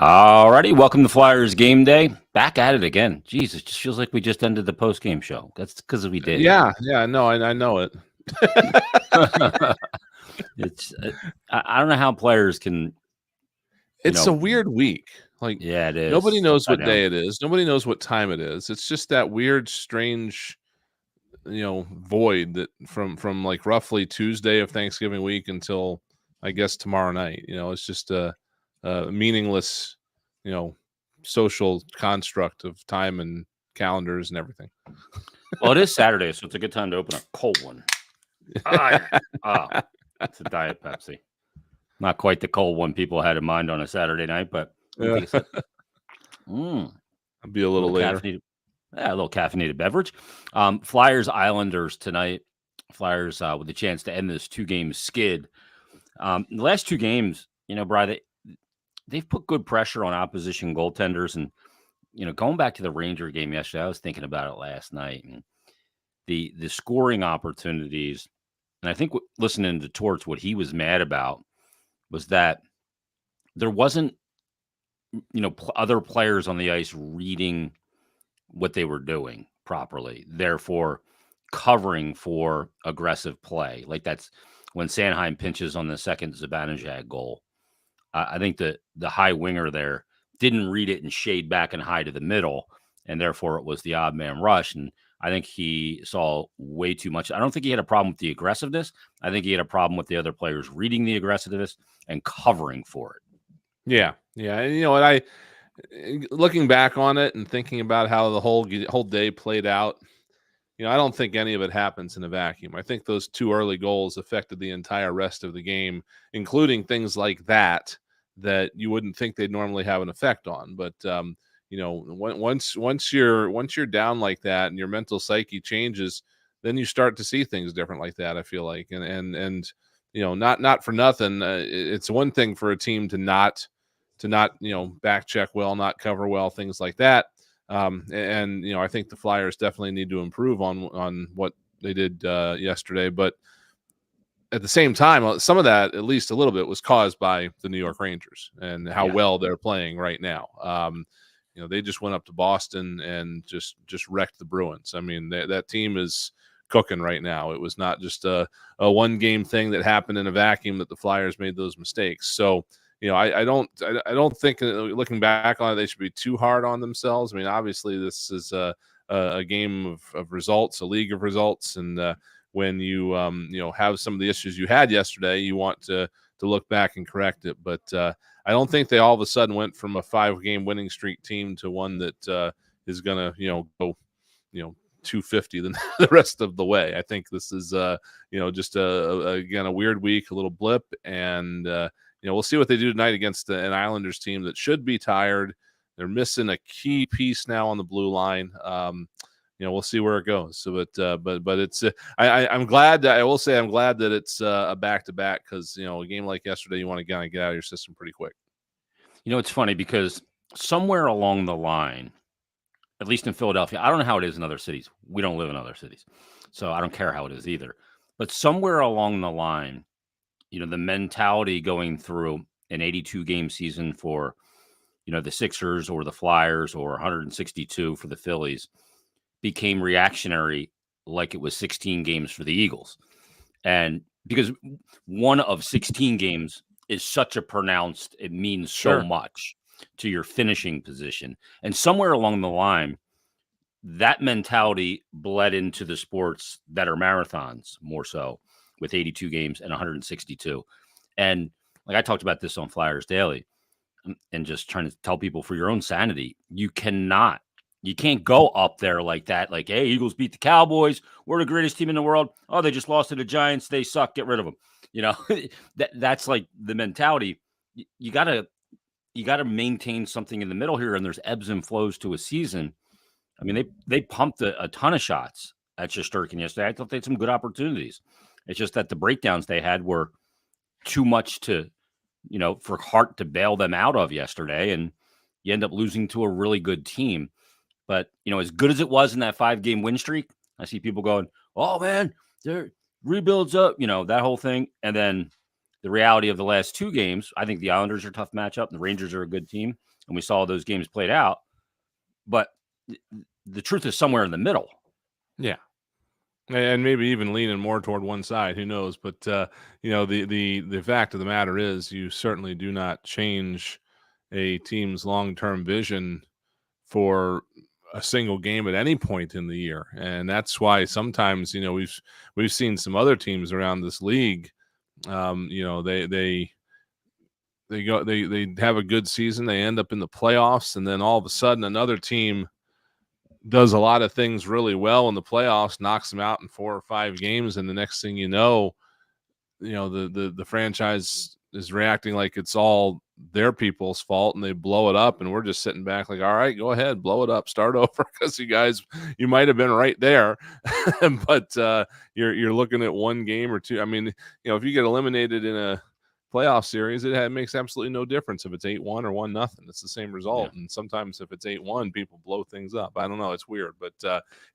All righty, welcome to Flyers Game Day. Back at it again. Jeez, it just feels like we just ended the post-game show. That's because we did. Yeah, no, I know it. It's I don't know how players can. It's a weird week. Like, Yeah, it is. nobody knows I what know. day it is. Nobody knows what time it is. It's just that weird, strange, void that from like roughly Tuesday of Thanksgiving week until I guess tomorrow night. It's just a meaningless, social construct of time and calendars and everything. Well, it is Saturday, so it's a good time to open a cold one. It's a Diet Pepsi. Not quite the cold one people had in mind on a Saturday night, but Yeah. I'll be a little later. A little caffeinated beverage. Flyers Islanders tonight. Flyers with a chance to end this 2-game skid. The last 2 games, Brian, they've put good pressure on opposition goaltenders. And, going back to the Ranger game yesterday, I was thinking about it last night. And the scoring opportunities, and I think listening to Torts, what he was mad about was that there wasn't, other players on the ice reading what they were doing properly, therefore covering for aggressive play. Like that's when Sanheim pinches on the second Zibanejad goal. I think the high winger there didn't read it and shade back and high to the middle, and therefore it was the odd man rush. And I think he saw way too much. I don't think he had a problem with the aggressiveness. I think he had a problem with the other players reading the aggressiveness and covering for it. Yeah. And you know what? I looking back on it and thinking about how the whole day played out, I don't think any of it happens in a vacuum. I think those 2 early goals affected the entire rest of the game, including things like that you wouldn't think they'd normally have an effect on. But once you're down like that and your mental psyche changes, then you start to see things different like that. I feel like, and not for nothing. It's one thing for a team to not back check well, not cover well, things like that. I think the Flyers definitely need to improve on what they did yesterday. But at the same time, some of that, at least a little bit, was caused by the New York Rangers and how well they're playing right now. They just went up to Boston and just wrecked the Bruins. I mean, that team is cooking right now. It was not just a 1-game thing that happened in a vacuum that the Flyers made those mistakes. So, I don't think looking back on it, they should be too hard on themselves. I mean, obviously this is a game of results, a league of results. And when you have some of the issues you had yesterday, you want to look back and correct it. But I don't think they all of a sudden went from a 5-game winning streak team to one that is going to, go, 250 the rest of the way. I think this is, just again, a weird week, a little blip. And, we'll see what they do tonight against an Islanders team that should be tired. They're missing a key piece now on the blue line. We'll see where it goes. So, but it's I'm glad. I will say I'm glad that it's a back-to-back because a game like yesterday you want to kind of get out of your system pretty quick. It's funny because somewhere along the line, at least in Philadelphia, I don't know how it is in other cities. We don't live in other cities, so I don't care how it is either. But somewhere along the line, the mentality going through an 82-game season for, the Sixers or the Flyers or 162 for the Phillies became reactionary like it was 16 games for the Eagles. And because one of 16 games is such a pronounced, it means so much to your finishing position. And somewhere along the line, that mentality bled into the sports that are marathons more so, with 82 games and 162. And like I talked about this on Flyers Daily and just trying to tell people for your own sanity, you can't go up there like that. Like, hey, Eagles beat the Cowboys. We're the greatest team in the world. Oh, they just lost to the Giants. They suck. Get rid of them. That's like the mentality. You gotta maintain something in the middle here. And there's ebbs and flows to a season. I mean, they pumped a ton of shots at Shesterkin yesterday. I thought they had some good opportunities. It's just that the breakdowns they had were too much to, for Hart to bail them out of yesterday. And you end up losing to a really good team. But, as good as it was in that 5-game win streak, I see people going, oh, man, their rebuilds up, that whole thing. And then the reality of the last two games, I think the Islanders are a tough matchup. The Rangers are a good team, and we saw those games played out. But the truth is somewhere in the middle. Yeah. And maybe even leaning more toward one side, who knows? But the fact of the matter is, you certainly do not change a team's long-term vision for a single game at any point in the year, and that's why sometimes we've seen some other teams around this league. They have a good season, they end up in the playoffs, and then all of a sudden another team does a lot of things really well in the playoffs, knocks them out in 4 or 5 games, and the next thing the franchise is reacting like it's all their people's fault, and they blow it up, and we're just sitting back like, all right, go ahead, blow it up, start over, because you might have been right there, but you're looking at one game or two. I mean, if you get eliminated in a playoff series, it makes absolutely no difference if it's 8-1 or 1-0. It's the same result. Yeah. And sometimes if it's 8-1, people blow things up. I don't know. It's weird, but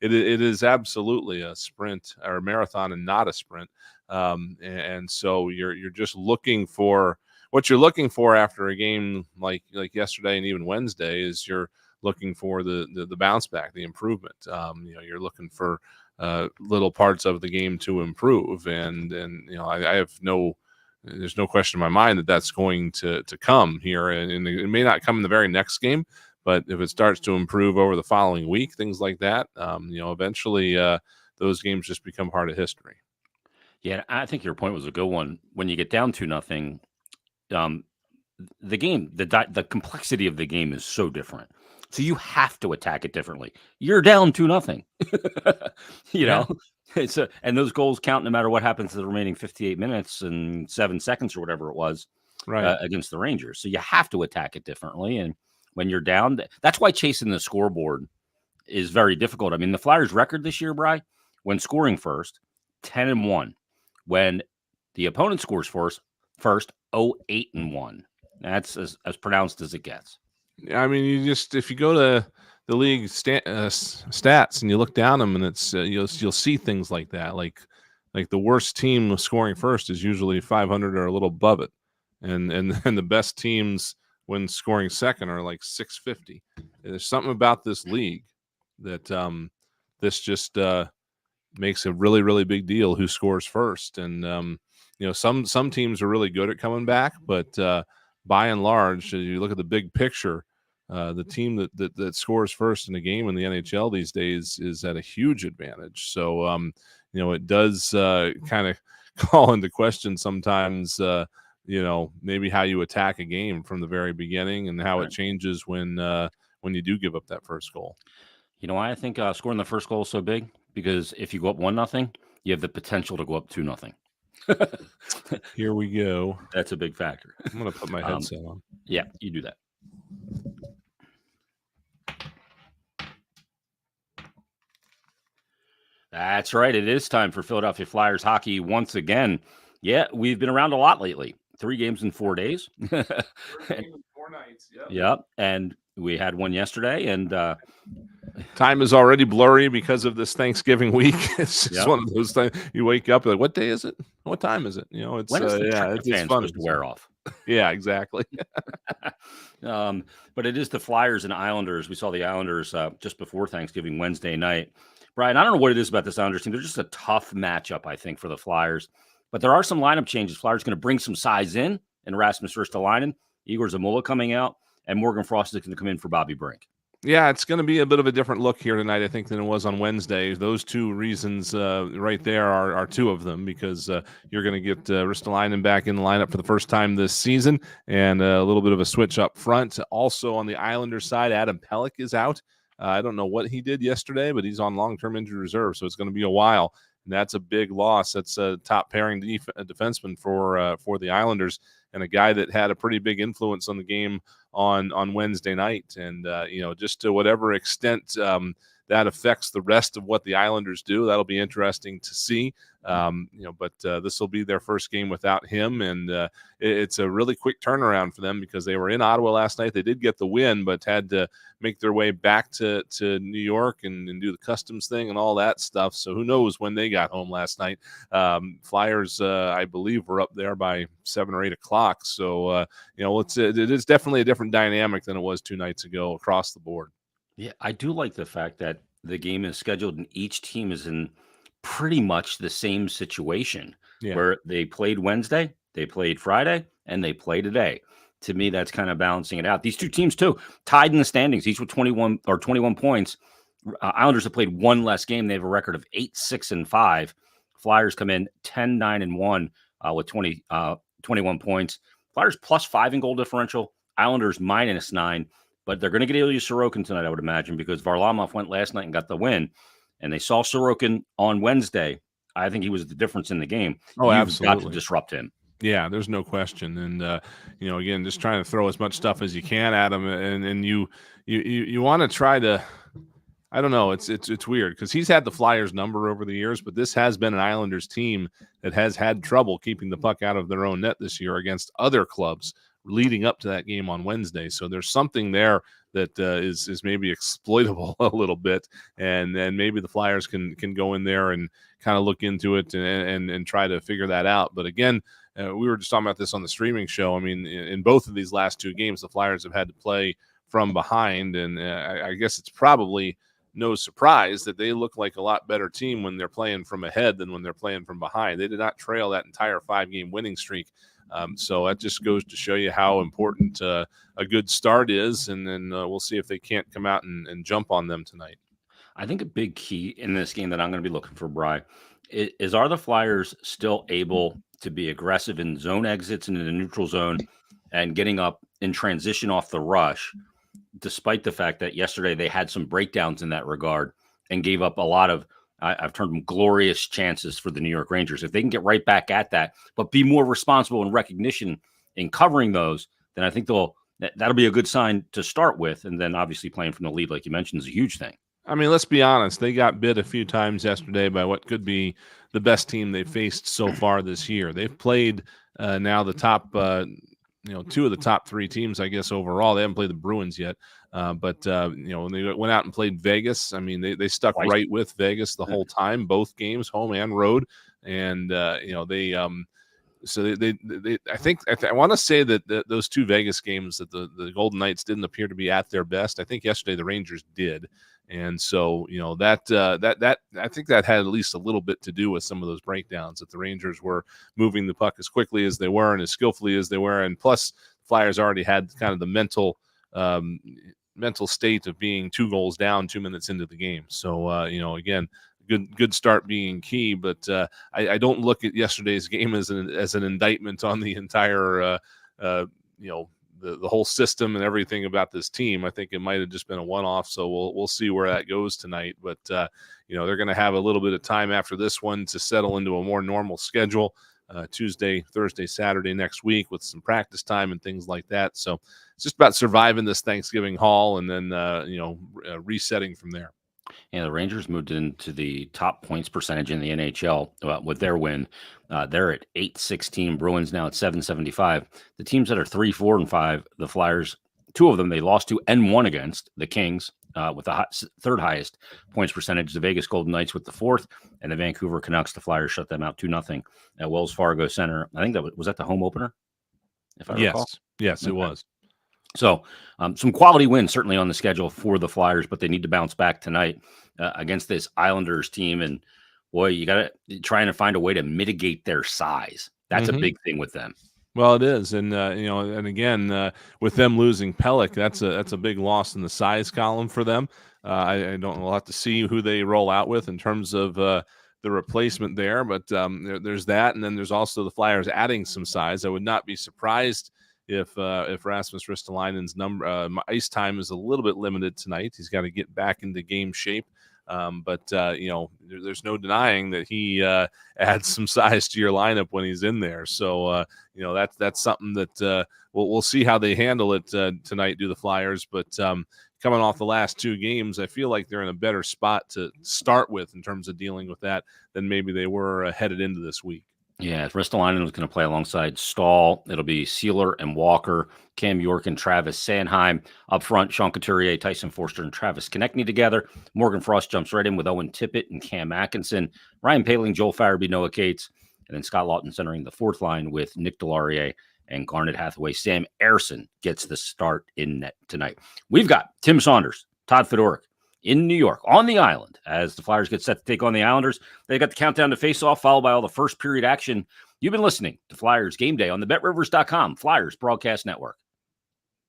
it is absolutely a sprint or a marathon and not a sprint. And so you're just looking for what you're looking for after a game like yesterday and even Wednesday is you're looking for the bounce back, the improvement. You're looking for little parts of the game to improve. And I have there's no question in my mind that that's going to come here, and it may not come in the very next game, but if it starts to improve over the following week, things like that, eventually those games just become part of history. Yeah, I think your point was a good one. When you get down 2-0, the game, the complexity of the game is so different. So you have to attack it differently. You're down 2-0. you know, and those goals count no matter what happens to the remaining 58 minutes and 7 seconds or whatever it was against the Rangers. So you have to attack it differently. And when you're down, that's why chasing the scoreboard is very difficult. I mean, the Flyers' record this year, Bri, when scoring first, 10-1. When the opponent scores first, 0-8-1. That's as pronounced as it gets. I mean, if you go to the league stats and you look down them, and it's you'll see things like that. Like the worst team scoring first is usually 500 or a little above it, and the best teams when scoring second are like 650. There's something about this league that this just makes a really, really big deal who scores first. And some teams are really good at coming back, but by and large, you look at the big picture, the team that scores first in a game in the NHL these days is at a huge advantage. So it does kind of call into question sometimes maybe how you attack a game from the very beginning and how it changes when you do give up that first goal. You know why I think scoring the first goal is so big? Because if you go up 1-0, you have the potential to go up 2-0. Here we go. That's a big factor. I'm going to put my headset on. Yeah, you do that. That's right. It is time for Philadelphia Flyers hockey once again. Yeah, we've been around a lot lately. 3 games in 4 days. 3 games in 4 nights. Yep. And we had one yesterday, and time is already blurry because of this Thanksgiving week. It's just one of those things. You wake up, like, what day is it? What time is it? It's when is it's fun to wear off. Yeah, exactly. But it is the Flyers and Islanders. We saw the Islanders just before Thanksgiving Wednesday night. Brian, I don't know what it is about this Islanders team. They're just a tough matchup, I think, for the Flyers. But there are some lineup changes. Flyers going to bring some size in, and Rasmus Ristolainen, Igor Zamula coming out, and Morgan Frost is going to come in for Bobby Brink. Yeah, it's going to be a bit of a different look here tonight, I think, than it was on Wednesday. Those 2 reasons right there are 2 of them, because you're going to get Ristolainen back in the lineup for the first time this season, and a little bit of a switch up front. Also on the Islanders side, Adam Pelech is out. I don't know what he did yesterday, but he's on long-term injury reserve, so it's going to be a while. And that's a big loss. That's a top pairing defenseman for the Islanders, and a guy that had a pretty big influence on the game on Wednesday night. And just to whatever extent that affects the rest of what the Islanders do. That'll be interesting to see. But this will be their first game without him, and it's a really quick turnaround for them because they were in Ottawa last night. They did get the win, but had to make their way back to New York and do the customs thing and all that stuff. So who knows when they got home last night. Flyers, I believe, were up there by 7 or 8 o'clock. So, it is definitely a different dynamic than it was 2 nights ago across the board. Yeah, I do like the fact that the game is scheduled and each team is in pretty much the same situation Yeah. where they played Wednesday, they played Friday, and they play today. To me, that's kind of balancing it out. These two teams, too, tied in the standings, each with 21 points. Islanders have played one less game. They have a record of 8-6-5. Flyers come in 10-9-1 with 21 points. Flyers +5 in goal differential. Islanders -9. But they're going to get Ilya Sorokin tonight, I would imagine, because Varlamov went last night and got the win. And they saw Sorokin on Wednesday. I think he was the difference in the game. Oh, You've absolutely. got to disrupt him. Yeah, there's no question. And, again, just trying to throw as much stuff as you can at him. And you want to try to – I don't know. It's weird because he's had the Flyers number over the years, but this has been an Islanders team that has had trouble keeping the puck out of their own net this year against other clubs leading up to that game on Wednesday. So there's something there that is maybe exploitable a little bit, and then maybe the Flyers can go in there and kind of look into it and try to figure that out. But again, we were just talking about this on the streaming show. I mean, in both of these last 2 games, the Flyers have had to play from behind, and I guess it's probably no surprise that they look like a lot better team when they're playing from ahead than when they're playing from behind. They did not trail that entire 5-game winning streak. So that just goes to show you how important a good start is, and then we'll see if they can't come out and jump on them tonight. I think a big key in this game that I'm going to be looking for, Bri, is are the Flyers still able to be aggressive in zone exits into the neutral zone and getting up in transition off the rush, despite the fact that yesterday they had some breakdowns in that regard and gave up a lot of, I've termed them glorious chances for the New York Rangers. If they can get right back at that, but be more responsible in recognition in covering those, then I think that'll be a good sign to start with. And then obviously playing from the lead, like you mentioned, is a huge thing. I mean, let's be honest. They got bit a few times yesterday by what could be the best team they've faced so far this year. They've played now the top, 2 of the top 3 teams, I guess, overall. They haven't played the Bruins yet. But when they went out and played Vegas, I mean, they stuck right with Vegas the whole time, both games, home and road. And, so I want to say that those 2 Vegas games that the Golden Knights didn't appear to be at their best. I think yesterday the Rangers did. And so, that I think that had at least a little bit to do with some of those breakdowns, that the Rangers were moving the puck as quickly as they were and as skillfully as they were. And plus, Flyers already had kind of the mental state of being 2 goals down 2 minutes into the game. So, again, good start being key. But I don't look at yesterday's game as an indictment on the entire, the whole system and everything about this team. I think it might have just been a one-off, so we'll see where that goes tonight. But they're going to have a little bit of time after this one to settle into a more normal schedule, Tuesday, Thursday, Saturday next week with some practice time and things like that. So it's just about surviving this Thanksgiving haul and then resetting from there. Yeah, the Rangers moved into the top points percentage in the NHL with their win. They're at 816. Bruins now at 775. The teams that are 3, 4, and 5, the Flyers, 2 of them they lost to and won against the Kings with the third highest points percentage. The Vegas Golden Knights with the 4th, and the Vancouver Canucks. The Flyers shut them out 2-0 at Wells Fargo Center. I think was that the home opener, if I recall. Yes, okay. It was. So some quality wins certainly on the schedule for the Flyers, but they need to bounce back tonight against this Islanders team. And boy, you got to trying to find a way to mitigate their size. That's a big thing with them. Well, it is. And, and again, with them losing Pelech, that's a big loss in the size column for them. I don't know. We'll have to see who they roll out with in terms of the replacement there. But there's that. And then there's also the Flyers adding some size. I would not be surprised if Rasmus Ristolainen's ice time is a little bit limited tonight. He's got to get back into game shape. But there's no denying that he adds some size to your lineup when he's in there. So that's something that we'll see how they handle it tonight. Do the Flyers, but coming off the last two games, I feel like they're in a better spot to start with in terms of dealing with that than maybe they were headed into this week. Yeah, Ristolainen was going to play alongside Stahl. It'll be Sealer and Walker, Cam York and Travis Sanheim. Up front, Sean Couturier, Tyson Forster, and Travis Konechny together. Morgan Frost jumps right in with Owen Tippett and Cam Atkinson. Ryan Poehling, Joel Farabee, Noah Cates. And then Scott Lawton centering the fourth line with Nick Deslauriers and Garnet Hathaway. Sam Ersson gets the start in net tonight. We've got Tim Saunders, Todd Fedoruk in New York, on the island, as the Flyers get set to take on the Islanders. They got the countdown to face-off, followed by all the first period action. You've been listening to Flyers Game Day on the BetRivers.com Flyers Broadcast Network.